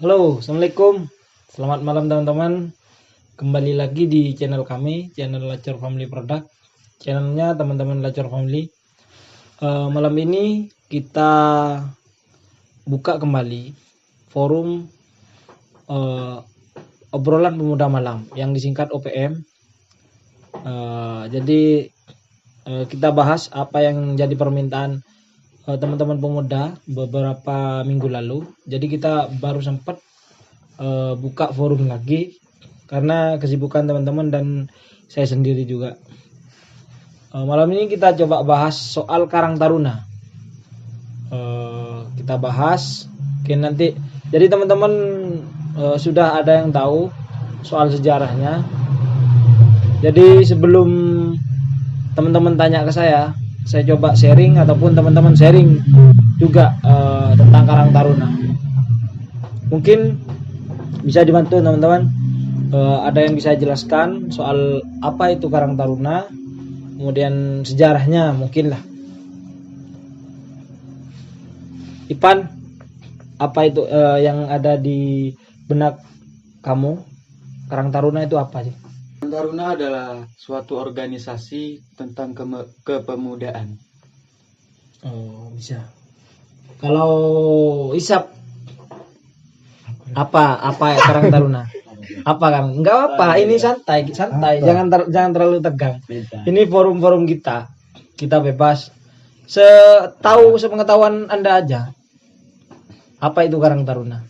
Halo, Assalamualaikum. Selamat malam teman-teman. Kembali lagi di channel kami, channel Lacor Family Product. Channelnya teman-teman Lacor Family. Malam ini kita buka kembali forum obrolan pemuda malam yang disingkat OPM. Jadi kita bahas apa yang jadi permintaan teman-teman pemuda beberapa minggu lalu. Jadi kita baru sempat buka forum lagi karena kesibukan teman-teman dan saya sendiri juga. Malam ini kita coba bahas soal Karang Taruna. Kita bahas, oke, nanti. Jadi teman-teman sudah ada yang tahu soal sejarahnya. Jadi sebelum teman-teman tanya ke saya coba sharing ataupun teman-teman sharing juga tentang Karang Taruna. Mungkin bisa dibantu teman-teman. Ada yang bisa jelaskan soal apa itu Karang Taruna, kemudian sejarahnya mungkin lah. Ipan, apa itu yang ada di benak kamu? Karang Taruna itu apa sih? Karang Taruna adalah suatu organisasi tentang kepemudaan. Oh, bisa. Kalau Isap, apa ya Karang Taruna? Apa kan? Enggak apa, ini santai. Jangan terlalu tegang. Ini forum kita bebas. Sepengetahuan Anda aja. Apa itu Karang Taruna?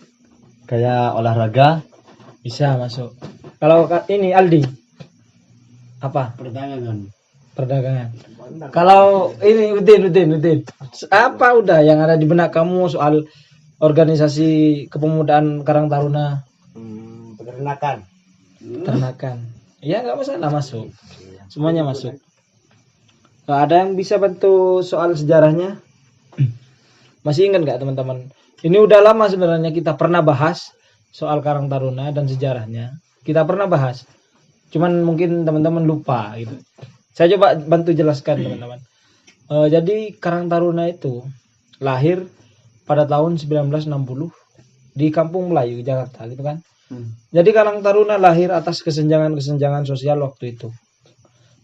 Kayak olahraga, Bisa masuk. Kalau ini Aldi, apa? Perdagangan. Kalau ini Udin. Apa udah yang ada di benak kamu soal organisasi kepemudaan Karang Taruna? Ternakan. Ya nggak masalah, masuk. Semuanya masuk. Ada yang bisa bantu soal sejarahnya? Masih ingat nggak teman-teman? Ini udah lama sebenarnya kita pernah bahas soal Karang Taruna dan sejarahnya. Kita pernah bahas. Cuman mungkin teman-teman lupa gitu. Saya coba bantu jelaskan teman-teman. Jadi Karang Taruna itu lahir pada tahun 1960 di Kampung Melayu, Jakarta gitu kan. Jadi Karang Taruna lahir atas kesenjangan sosial waktu itu.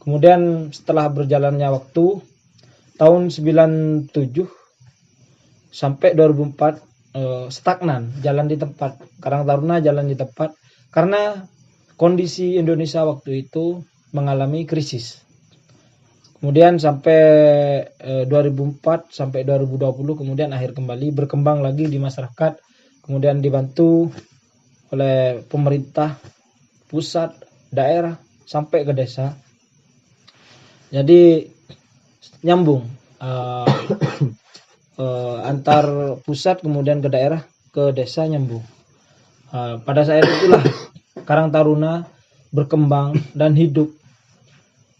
Kemudian setelah berjalannya waktu, tahun 97 sampai 2004 stagnan, jalan di tempat. Karang Taruna jalan di tempat karena kondisi Indonesia waktu itu mengalami krisis. Kemudian sampai 2004 sampai 2020 kemudian akhir kembali berkembang lagi di masyarakat, kemudian dibantu oleh pemerintah pusat, daerah sampai ke desa. Jadi nyambung antar pusat kemudian ke daerah ke desa nyambung. Pada saat itulah Karang Taruna berkembang dan hidup.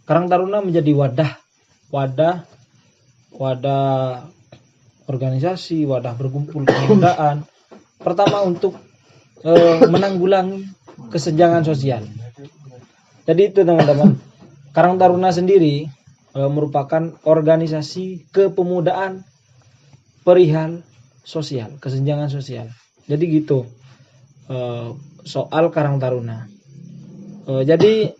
Karang Taruna menjadi wadah organisasi, wadah berkumpul kepemudaan. Pertama untuk menanggulangi kesenjangan sosial. Jadi itu teman-teman. Karang Taruna sendiri merupakan organisasi kepemudaan perihal sosial, kesenjangan sosial. Jadi gitu soal Karang Taruna. Jadi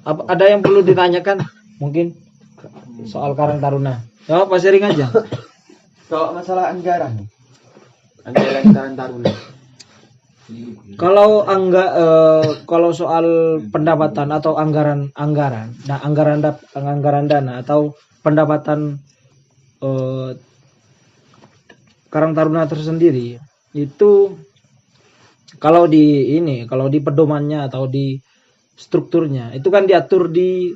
ada yang perlu ditanyakan mungkin soal Karang Taruna? Ya, apa sharing aja. Kalau masalah anggaran Karang Taruna. Kalau soal pendapatan atau anggaran dana atau pendapatan Karang Taruna tersendiri itu kalau di pedomannya atau di strukturnya itu kan diatur di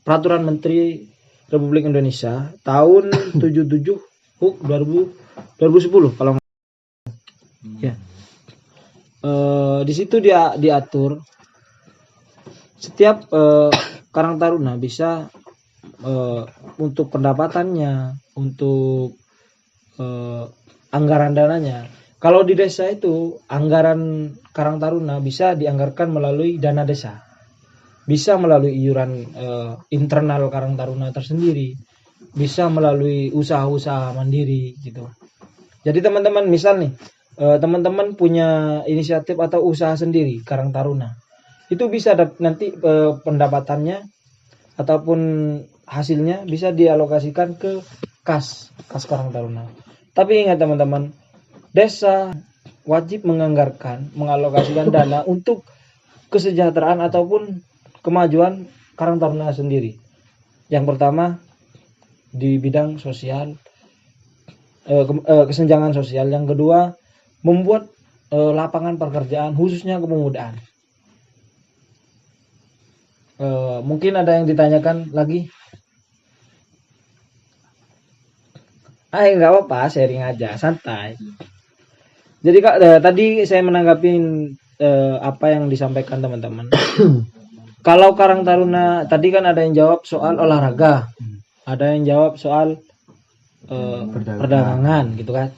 Peraturan Menteri Republik Indonesia tahun 77 2010 kalau ya. Di situ dia diatur setiap Karang Taruna bisa untuk pendapatannya, untuk anggaran dananya. Kalau di desa itu anggaran Karang Taruna bisa dianggarkan melalui dana desa, bisa melalui iuran internal Karang Taruna tersendiri, bisa melalui usaha-usaha mandiri gitu. Jadi teman-teman misal nih teman-teman punya inisiatif atau usaha sendiri Karang Taruna, itu bisa nanti pendapatannya ataupun hasilnya bisa dialokasikan ke kas Karang Taruna. Tapi ingat teman-teman, desa wajib mengalokasikan dana untuk kesejahteraan ataupun kemajuan Karang Taruna sendiri. Yang pertama di bidang sosial, kesenjangan sosial. Yang kedua, membuat lapangan pekerjaan khususnya kepemudaan. Mungkin ada yang ditanyakan lagi? Nggak apa-apa, sharing aja, santai. Jadi Kak, tadi saya menanggapin apa yang disampaikan teman-teman. Kalau Karang Taruna tadi kan ada yang jawab soal olahraga, ada yang jawab soal perdagangan gitu kan.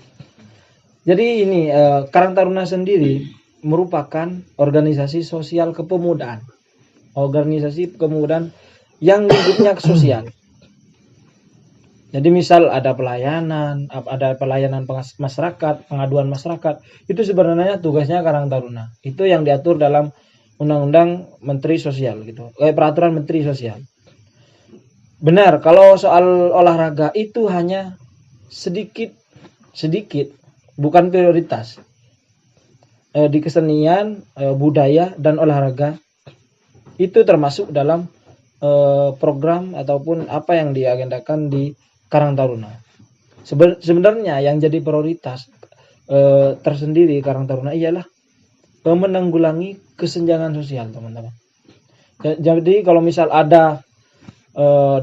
Jadi ini Karang Taruna sendiri merupakan organisasi sosial kepemudaan. Organisasi kepemudaan yang lingkupnya sosial. Jadi misal ada pelayanan masyarakat, pengaduan masyarakat, itu sebenarnya tugasnya Karang Taruna. Itu yang diatur dalam Undang-Undang Menteri Sosial gitu. Peraturan Menteri Sosial. Benar, kalau soal olahraga itu hanya sedikit, bukan prioritas. Di kesenian, budaya dan olahraga itu termasuk dalam program ataupun apa yang diagendakan di Karang Taruna. Sebenarnya yang jadi prioritas tersendiri Karang Taruna ialah menanggulangi kesenjangan sosial, teman-teman. Jadi kalau misal ada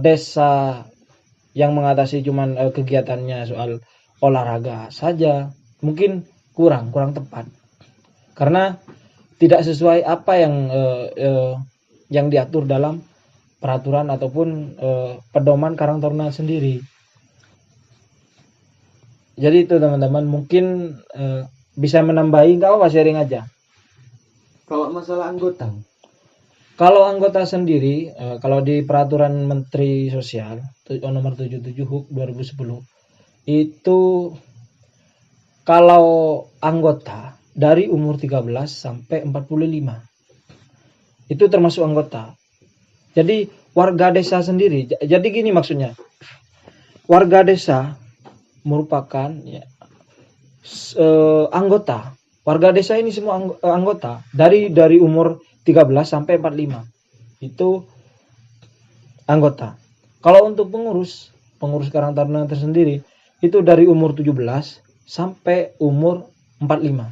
desa yang mengatasi cuman kegiatannya soal olahraga saja, mungkin kurang tepat. Karena tidak sesuai apa yang diatur dalam peraturan ataupun pedoman Karang Taruna sendiri. Jadi itu teman-teman, mungkin bisa menambahi, nggak apa-apa, sharing aja. Kalau masalah anggota, kalau anggota sendiri, kalau di peraturan Menteri Sosial nomor 77 HUK 2010 itu kalau anggota dari umur 13 sampai 45 itu termasuk anggota. Jadi warga desa sendiri, jadi gini maksudnya, warga desa merupakan anggota. Warga desa ini semua anggota dari umur 13 sampai 45 itu anggota. Kalau untuk pengurus Karang Taruna tersendiri itu dari umur 17 sampai umur 45.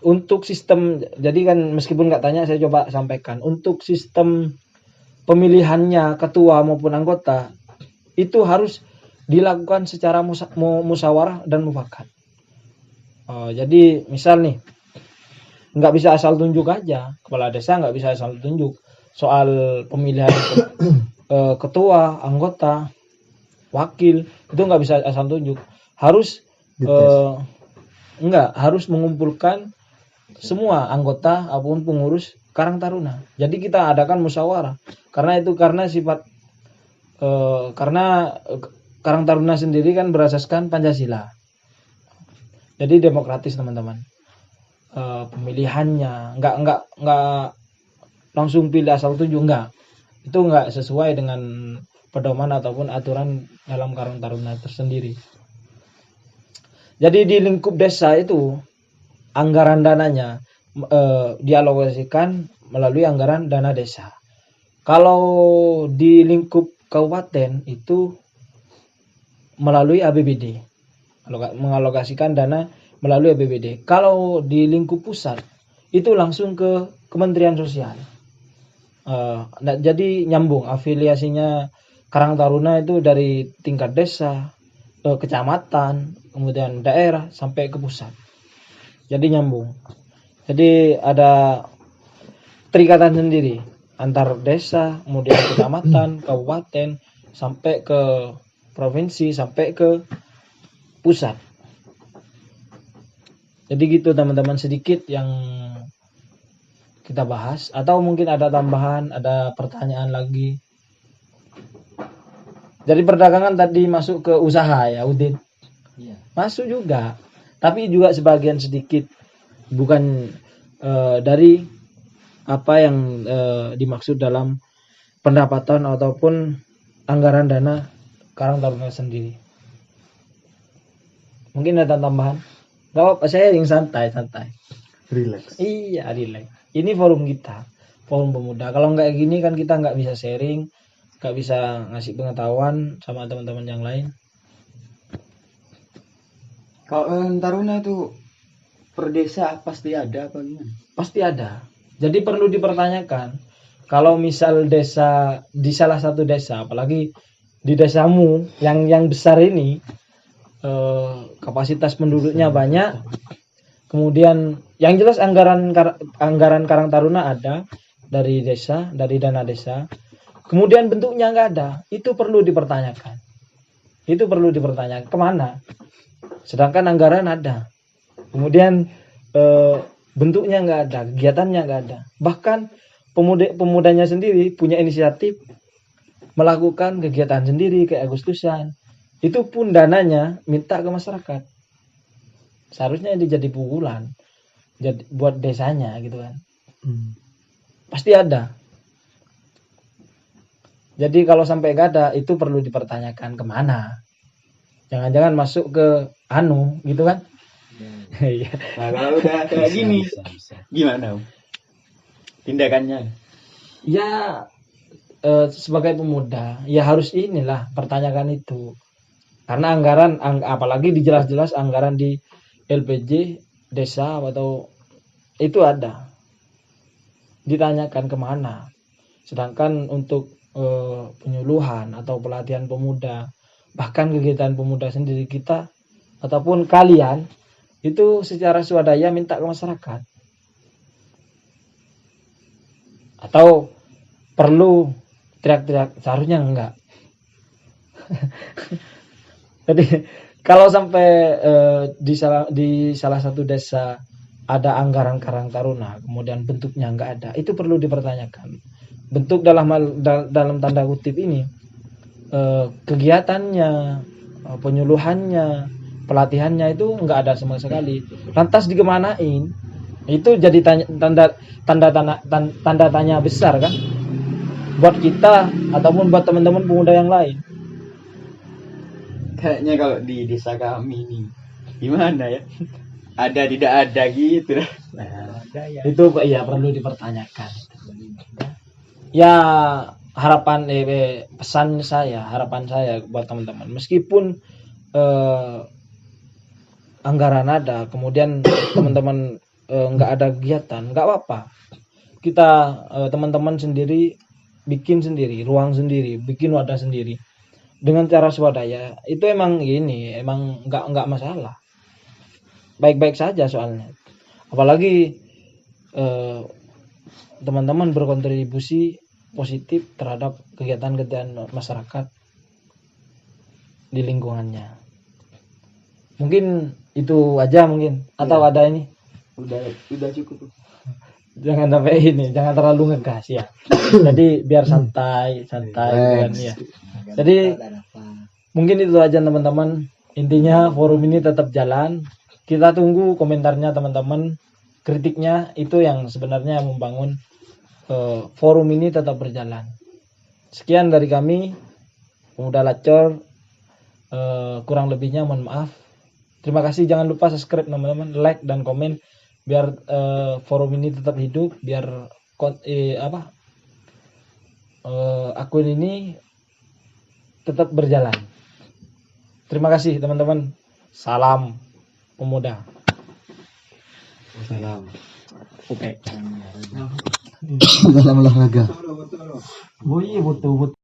Untuk sistem, jadi kan meskipun nggak tanya saya coba sampaikan, untuk sistem pemilihannya ketua maupun anggota itu harus dilakukan secara musyawarah dan mufakat. Jadi misal nih, nggak bisa asal tunjuk aja, kepala desa nggak bisa asal tunjuk soal pemilihan ketua, anggota, wakil, itu nggak bisa asal tunjuk, harus harus mengumpulkan semua anggota ataupun pengurus Karang Taruna. Jadi kita adakan musyawarah karena sifat karena Karang Taruna sendiri kan berasaskan Pancasila. Jadi demokratis teman-teman. Pemilihannya nggak langsung pilih asal tunjuk, nggak. Itu nggak sesuai dengan pedoman ataupun aturan dalam Karang Taruna tersendiri. Jadi di lingkup desa itu anggaran dananya dialokasikan melalui anggaran dana desa. Kalau di lingkup kabupaten itu melalui APBD, mengalokasikan dana melalui APBD. Kalau di lingkup pusat itu langsung ke Kementerian Sosial. Jadi nyambung afiliasinya Karang Taruna itu dari tingkat desa, kecamatan, kemudian daerah sampai ke pusat. Jadi nyambung. Jadi ada terikatan sendiri antar desa, kemudian kecamatan, kabupaten, sampai ke provinsi, sampai ke pusat. Jadi gitu teman-teman, sedikit yang kita bahas, atau mungkin ada tambahan, ada pertanyaan lagi. Jadi perdagangan tadi masuk ke usaha ya, Udin. Masuk juga. Tapi juga sebagian sedikit, bukan dari apa yang dimaksud dalam pendapatan ataupun anggaran dana Karang Taruna sendiri. Mungkin ada tambahan? Gak apa-apa, saya yang santai. Relax. Iya, relax. Ini forum kita, forum pemuda. Kalau nggak gini kan kita nggak bisa sharing, nggak bisa ngasih pengetahuan sama teman-teman yang lain. Kalau Taruna itu per desa pasti ada apa gimana? Pasti ada. Jadi perlu dipertanyakan. Kalau misal desa di salah satu desa, apalagi di desamu yang besar ini, kapasitas penduduknya banyak. Kemudian yang jelas anggaran Karang Taruna ada dari desa, dari dana desa. Kemudian bentuknya nggak ada, itu perlu dipertanyakan. Itu perlu dipertanyakan kemana. Sedangkan anggaran ada. Kemudian bentuknya nggak ada, kegiatannya nggak ada. Bahkan pemudanya sendiri punya inisiatif melakukan kegiatan sendiri kayak Agustusan. Itu pun dananya minta ke masyarakat. Seharusnya ini jadi pukulan, jadi buat desanya gitu kan. Pasti ada. Jadi kalau sampai gak ada, itu perlu dipertanyakan kemana. Jangan-jangan masuk ke gitu kan. Iya. Nah, kalau udah kayak gini, gimana Om? Tindakannya? Ya sebagai pemuda ya harus inilah pertanyakan itu. Karena anggaran apalagi dijelas-jelas anggaran di LPJ desa atau itu ada. Ditanyakan kemana. Sedangkan untuk penyuluhan atau pelatihan pemuda, bahkan kegiatan pemuda sendiri kita ataupun kalian itu secara swadaya minta ke masyarakat. Atau perlu teriak-teriak, seharusnya enggak. Jadi kalau sampai di salah satu desa ada anggaran Karang Taruna, kemudian bentuknya enggak ada, itu perlu dipertanyakan. Bentuk dalam tanda kutip ini kegiatannya, penyuluhannya, pelatihannya itu enggak ada sama sekali. Lantas dikemanain? Itu jadi tanda tanya besar kan buat kita ataupun buat teman-teman pemuda yang lain. Kayaknya kalau di desa kami ini gimana ya? Ada tidak ada gitu. Nah, itu ya perlu dipertanyakan. Ya harapan harapan saya buat teman-teman, meskipun anggaran ada, kemudian teman-teman nggak ada kegiatan, nggak apa-apa. Kita teman-teman sendiri bikin sendiri, ruang sendiri, bikin wadah sendiri dengan cara swadaya. Itu emang nggak masalah, baik-baik saja soalnya. Apalagi teman-teman berkontribusi positif terhadap kegiatan-kegiatan masyarakat di lingkungannya. Mungkin itu aja mungkin, atau ada ini? Udah cukup. Jangan sampai jangan terlalu ngegas ya. Jadi biar santai kan ya. Jadi mungkin itu aja teman-teman. Intinya forum ini tetap jalan. Kita tunggu komentarnya teman-teman. Kritiknya itu yang sebenarnya membangun forum ini tetap berjalan. Sekian dari kami, Pemuda Lacor. Kurang lebihnya mohon maaf. Terima kasih, jangan lupa subscribe teman-teman, like dan komen biar forum ini tetap hidup, biar akun ini tetap berjalan. Terima kasih teman-teman. Salam pemuda. Salam. Oke. Salam olahraga. Oh iya, betul.